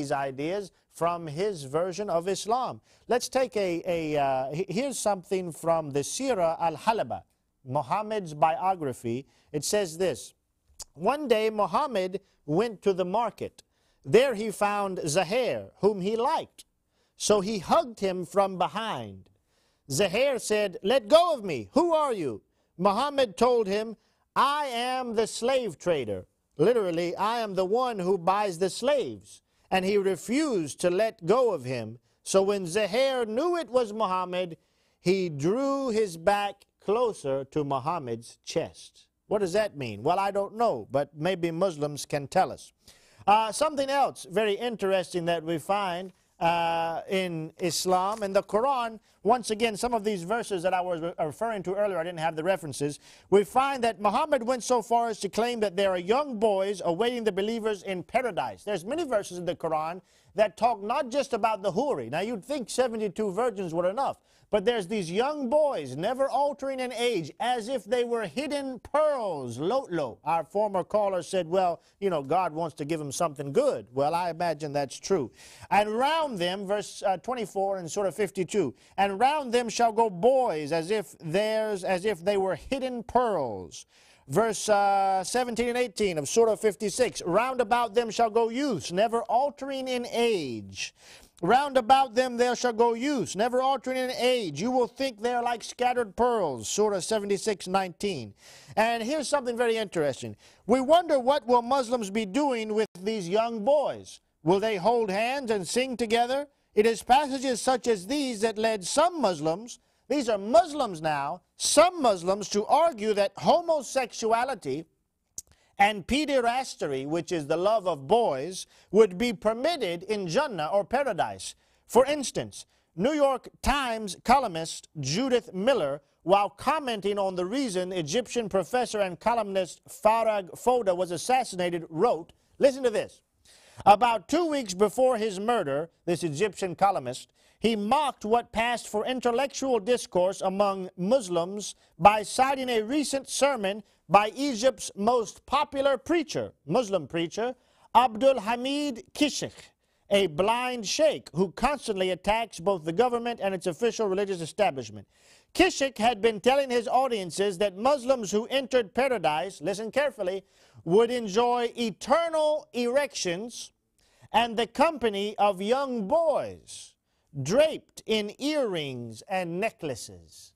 these ideas from his version of Islam. Let's take here's something from the Sirah al-Halaba, Muhammad's biography. It says this: one day Muhammad went to the market. There he found Zuhair, whom he liked. So he hugged him from behind. Zuhair said, "Let go of me. Who are you?" Muhammad told him, "I am the slave trader." Literally, I am the one who buys the slaves. And he refused to let go of him. So when Zuhair knew it was Muhammad, he drew his back closer to Muhammad's chest. What does that mean? Well, I don't know, but maybe Muslims can tell us. Something else very interesting that we find in Islam and the Quran. Once again, some of these verses that I was referring to earlier, I didn't have the references. We find that Muhammad went so far as to claim that there are young boys awaiting the believers in paradise. There's many verses in the Quran that talk not just about the huri. Now, you'd think 72 virgins were enough. But there's these young boys, never altering in age, as if they were hidden pearls. Lotlo, our former caller said, well, you know, God wants to give them something good. Well, I imagine that's true. And round them, verse 24 in Surah 52, and round them shall go boys as if they were hidden pearls. Verse 17 and 18 of Surah 56, round about them shall go youths, never altering in age. Round about them there shall go youths, never altering in age. You will think they are like scattered pearls. Surah 76:19. And here's something very interesting. We wonder, what will Muslims be doing with these young boys? Will they hold hands and sing together? It is passages such as these that led some Muslims, these are Muslims now, some Muslims to argue that homosexuality and pederasty, which is the love of boys, would be permitted in Jannah or paradise. For instance, New York Times columnist Judith Miller, while commenting on the reason Egyptian professor and columnist Farag Foda was assassinated, wrote, listen to this, about 2 weeks before his murder, this Egyptian columnist, he mocked what passed for intellectual discourse among Muslims by citing a recent sermon by Egypt's most popular preacher, Muslim preacher, Abdul Hamid Kishk, a blind sheikh who constantly attacks both the government and its official religious establishment. Kishk had been telling his audiences that Muslims who entered paradise, listen carefully, would enjoy eternal erections and the company of young boys draped in earrings and necklaces.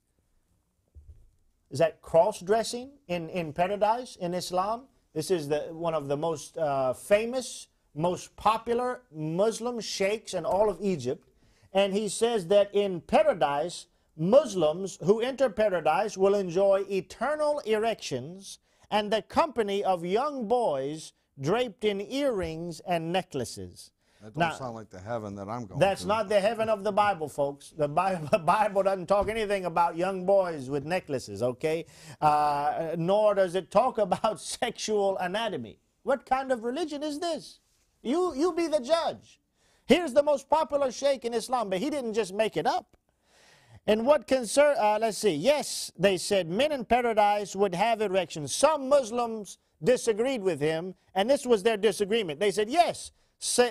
Is that cross-dressing in paradise in Islam? This is one of the most famous, most popular Muslim sheikhs in all of Egypt. And he says that in paradise, Muslims who enter paradise will enjoy eternal erections and the company of young boys draped in earrings and necklaces. That don't sound like the heaven that I'm going That's to. not the heaven of the Bible, folks. The Bible doesn't talk anything about young boys with necklaces, okay? Nor does it talk about sexual anatomy. What kind of religion is this? You be the judge. Here's the most popular sheikh in Islam, but he didn't just make it up. And what concern, let's see, yes, they said men in paradise would have erections. Some Muslims disagreed with him, and this was their disagreement. They said, yes,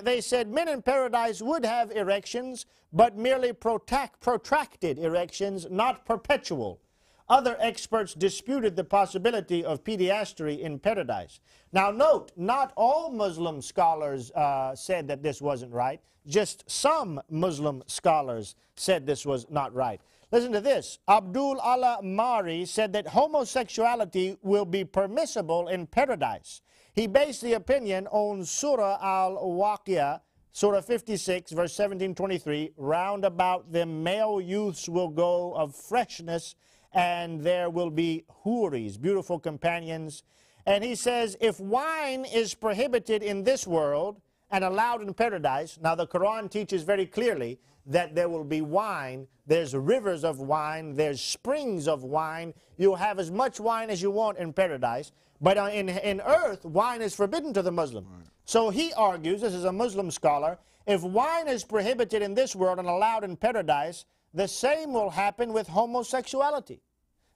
they said men in paradise would have erections, but merely protracted erections, not perpetual. Other experts disputed the possibility of pederasty in paradise. Now note, not all Muslim scholars said that this wasn't right. Just some Muslim scholars said this was not right. Listen to this. Abdul Allah Mari said that homosexuality will be permissible in paradise. He based the opinion on Surah Al-Waqi'ah, Surah 56, verse 17-23. Round about them male youths will go of freshness, and there will be huris, beautiful companions. And he says, if wine is prohibited in this world and allowed in paradise, now the Quran teaches very clearly that there will be wine, there's rivers of wine, there's springs of wine. You'll have as much wine as you want in paradise. But in earth, wine is forbidden to the Muslim. Right. So he argues, this is a Muslim scholar, if wine is prohibited in this world and allowed in paradise, the same will happen with homosexuality.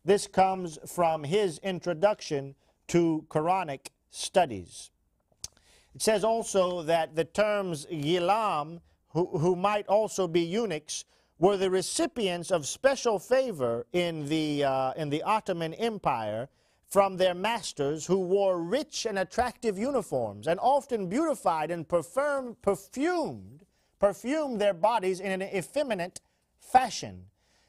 This comes from his introduction to Quranic studies. It says also that the terms ghilam, who might also be eunuchs, were the recipients of special favor in the Ottoman Empire from their masters, who wore rich and attractive uniforms and often beautified and perfumed their bodies in an effeminate fashion.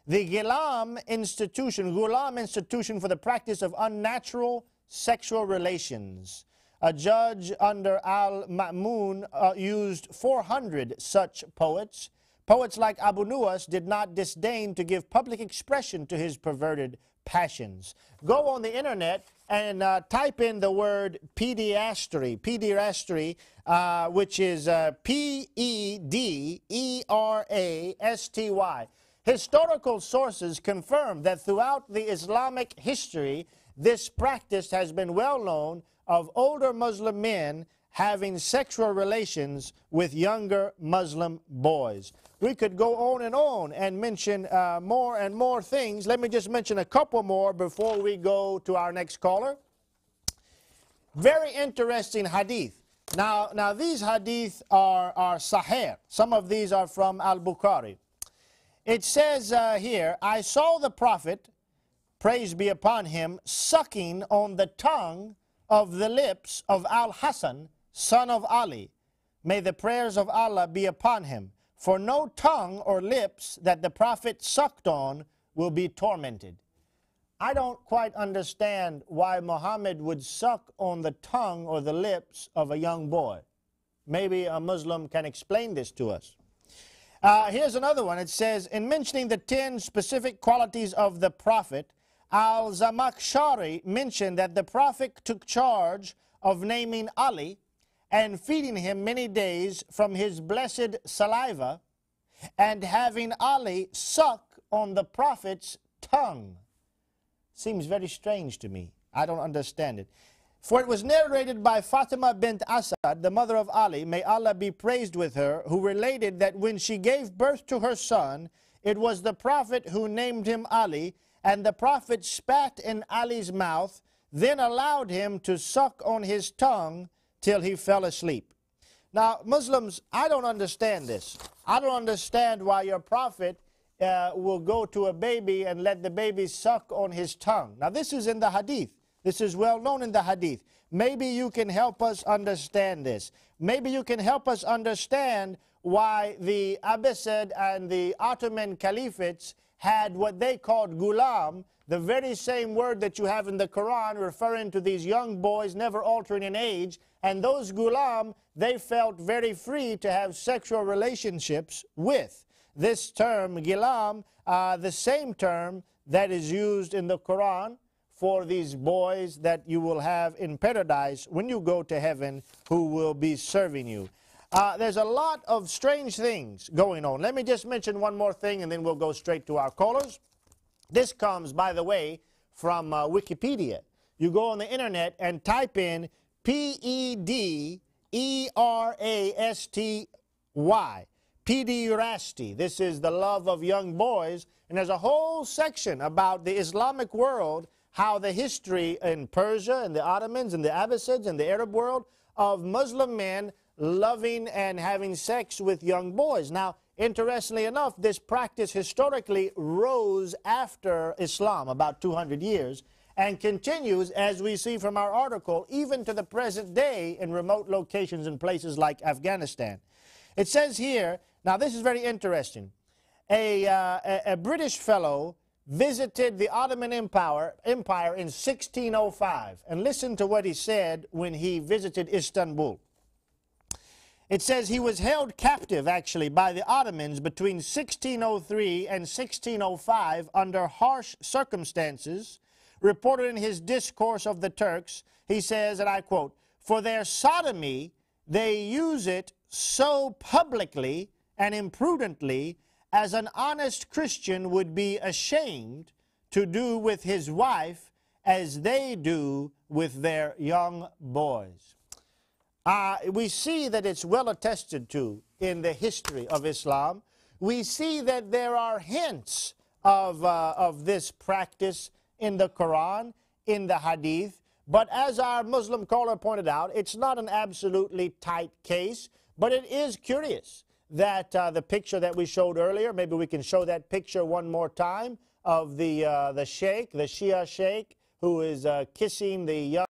The Ghulam institution for the practice of unnatural sexual relations. A judge under Al-Ma'mun used 400 such poets. Poets like Abu Nuwas did not disdain to give public expression to his perverted passions. Go on the internet and type in the word pederasty, which is P-E-D-E-R-A-S-T-Y. Historical sources confirm that throughout the Islamic history, this practice has been well known of older Muslim men having sexual relations with younger Muslim boys. We could go on and mention more and more things. Let me just mention a couple more before we go to our next caller. Very interesting hadith. Now these hadith are sahih. Some of these are from Al-Bukhari. It says here, I saw the Prophet, praise be upon him, sucking on the tongue of the lips of Al-Hasan, son of Ali. May the prayers of Allah be upon him. For no tongue or lips that the Prophet sucked on will be tormented. I don't quite understand why Muhammad would suck on the tongue or the lips of a young boy. Maybe a Muslim can explain this to us. Here's another one. It says, in mentioning the 10 specific qualities of the Prophet, Al-Zamakhshari mentioned that the Prophet took charge of naming Ali and feeding him many days from his blessed saliva and having Ali suck on the Prophet's tongue. Seems very strange to me. I don't understand it. For it was narrated by Fatima bint Asad, the mother of Ali, may Allah be praised with her, who related that when she gave birth to her son, it was the Prophet who named him Ali, and the Prophet spat in Ali's mouth, then allowed him to suck on his tongue till he fell asleep. Now, Muslims, I don't understand this. I don't understand why your Prophet will go to a baby and let the baby suck on his tongue. Now, this is in the hadith. This is well known in the hadith. Maybe you can help us understand this. Maybe you can help us understand why the Abbasid and the Ottoman caliphates had what they called ghulam, the very same word that you have in the Quran referring to these young boys never altering in age. And those ghulam, they felt very free to have sexual relationships with. This term, ghulam, the same term that is used in the Quran for these boys that you will have in paradise when you go to heaven, who will be serving you. There's a lot of strange things going on. Let me just mention one more thing and then we'll go straight to our callers. This comes, by the way, from Wikipedia. You go on the internet and type in P-E-D-E-R-A-S-T-Y. Pederasty. This is the love of young boys. And there's a whole section about the Islamic world, how the history in Persia and the Ottomans and the Abbasids and the Arab world of Muslim men loving and having sex with young boys. Now, interestingly enough, this practice historically rose after Islam, about 200 years, and continues, as we see from our article, even to the present day in remote locations in places like Afghanistan. It says here, now this is very interesting, a British fellow visited the Ottoman Empire in 1605. And listen to what he said when he visited Istanbul. It says he was held captive, actually, by the Ottomans between 1603 and 1605 under harsh circumstances. Reported in his Discourse of the Turks, he says, and I quote, "For their sodomy, they use it so publicly and imprudently as an honest Christian would be ashamed to do with his wife as they do with their young boys." We see that it's well attested to in the history of Islam. We see that there are hints of this practice in the Quran, in the Hadith, But as our Muslim caller pointed out, it's not an absolutely tight case, but it is curious that the picture that we showed earlier, maybe we can show that picture one more time, of the sheikh, the Shia sheikh, who is kissing the young